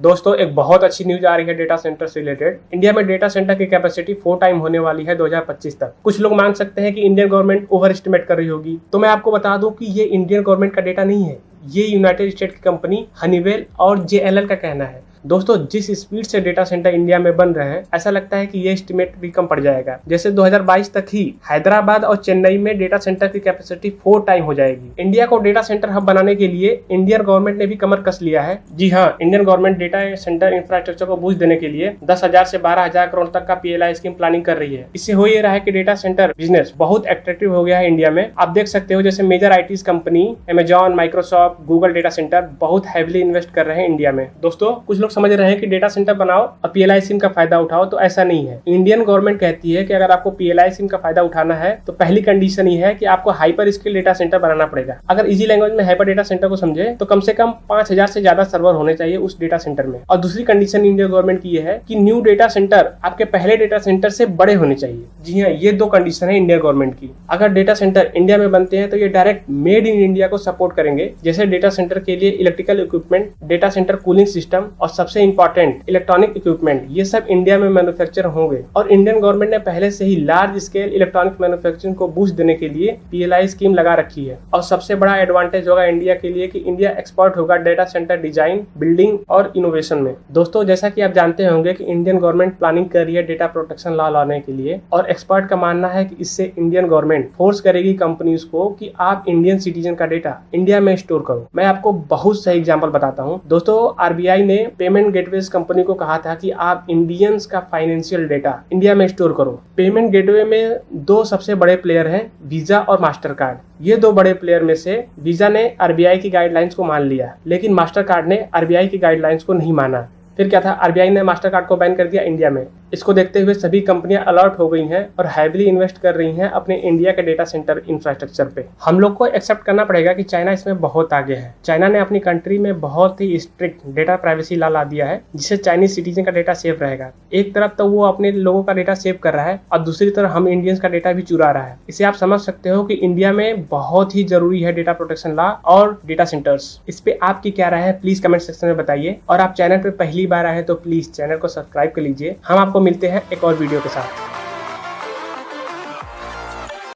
दोस्तों एक बहुत अच्छी न्यूज आ रही है डेटा सेंटर से रिलेटेड। इंडिया में डेटा सेंटर की कैपेसिटी 4 टाइम होने वाली है 2025 तक। कुछ लोग मांग सकते हैं कि इंडियन गवर्नमेंट ओवर एस्टिमेट कर रही होगी, तो मैं आपको बता दूं कि ये इंडियन गवर्नमेंट का डेटा नहीं है, ये यूनाइटेड स्टेट की कंपनी हनीवेल और JLL का कहना है। दोस्तों जिस स्पीड से डेटा सेंटर इंडिया में बन रहे हैं, ऐसा लगता है कि ये एस्टिमेट भी कम पड़ जाएगा। जैसे 2022 तक ही हैदराबाद और चेन्नई में डेटा सेंटर की कैपेसिटी 4 टाइम हो जाएगी। इंडिया को डेटा सेंटर हब बनाने के लिए इंडियन गवर्नमेंट ने भी कमर कस लिया है। जी हाँ, Indian government data centre infrastructure को बूस्ट देने के लिए 10,000 से 12,000 करोड़ तक का PLI स्कीम प्लानिंग कर रही है। इससे हो ये रहा है कि डेटा सेंटर बिजनेस बहुत अट्रैक्टिव हो गया है इंडिया में। आप देख सकते हो जैसे major IT company Amazon, Microsoft, Google data center बहुत हैविली इन्वेस्ट कर रहे हैं इंडिया में। दोस्तों कुछ लोग समझ रहे हैं कि डेटा सेंटर बनाओ और PLI स्कीम का फायदा उठाओ, तो ऐसा नहीं है। इंडियन गवर्नमेंट कहती है कि अगर आपको PLI स्कीम का फायदा उठाना है तो पहली कंडीशन ये है कि आपको हाइपर स्किल डेटा सेंटर बनाना पड़ेगा। अगर इजी लैंग्वेज में हाइपर डेटा सेंटर को समझे तो कम से कम 5,000 से ज्यादा सर्वर होने चाहिए उस डेटा सेंटर में। और दूसरी कंडीशन इंडियन गवर्नमेंट की ये है कि न्यू डेटा सेंटर आपके पहले डेटा सेंटर से बड़े होने चाहिए। जी हाँ, ये 2 कंडीशन है इंडियन गवर्नमेंट की। अगर डेटा सेंटर इंडिया में बनते हैं तो ये डायरेक्ट मेड इन इंडिया को सपोर्ट करेंगे, जैसे डेटा सेंटर के लिए electrical equipment, data centre cooling system और सबसे इंपॉर्टेंट इलेक्ट्रॉनिक इक्विपमेंट, ये सब इंडिया में मैन्युफैक्चर होंगे। और इंडियन गवर्नमेंट ने पहले से ही लार्ज स्केल इलेक्ट्रॉनिक मैन्युफैक्चरिंग को बूस्ट देने के लिए PLI स्कीम लगा रखी है। और सबसे बड़ा एडवांटेज होगा इंडिया के लिए कि इंडिया एक्सपर्ट होगा डेटा सेंटर डिजाइन, बिल्डिंग और इनोवेशन में। दोस्तों जैसा कि आप जानते होंगे कि इंडियन गवर्नमेंट प्लानिंग कर रही है डेटा प्रोटेक्शन लॉ लाने के लिए, और एक्सपर्ट का मानना है कि इससे इंडियन गवर्नमेंट फोर्स करेगी कंपनीज को कि आप इंडियन सिटीजन का डेटा इंडिया में स्टोर करो। मैं आपको बहुत सही एग्जांपल बताता हूँ। दोस्तों RBI ने पेमेंट गेटवेज कंपनी को कहा था कि आप इंडियंस का फाइनेंशियल डेटा इंडिया में स्टोर करो। पेमेंट गेटवे में 2 सबसे बड़े प्लेयर हैं, वीजा और मास्टर कार्ड। ये 2 बड़े प्लेयर में से वीजा ने RBI की गाइडलाइंस को मान लिया, लेकिन मास्टर कार्ड ने RBI की गाइडलाइंस को नहीं माना। फिर क्या था, RBI ने मास्टर कार्ड को बैन कर दिया इंडिया में। इसको देखते हुए सभी कंपनियां अलर्ट हो गई हैं और हैविली इन्वेस्ट कर रही हैं अपने इंडिया के डेटा सेंटर इंफ्रास्ट्रक्चर पे। हम लोग को एक्सेप्ट करना पड़ेगा कि चाइना इसमें बहुत आगे है। चाइना ने अपनी कंट्री में बहुत ही स्ट्रिक्ट डेटा प्राइवेसी लॉ ला दिया है, जिससे चाइनीज सिटीजन का डेटा सेफ रहेगा। एक तरफ तो वो अपने लोगों का डेटा सेव कर रहा है और दूसरी तरफ हम इंडियंस का डेटा भी चुरा रहा है। इसे आप समझ सकते हो कि इंडिया में बहुत ही जरूरी है डेटा प्रोटेक्शन लॉ और डेटा सेंटर्स। इस पे आपकी क्या राय है प्लीज कमेंट सेक्शन में बताइए। और आप चैनल पे पहली बार आए हैं तो प्लीज चैनल को सब्सक्राइब कर लीजिए। हम आपको मिलते हैं एक और वीडियो के साथ।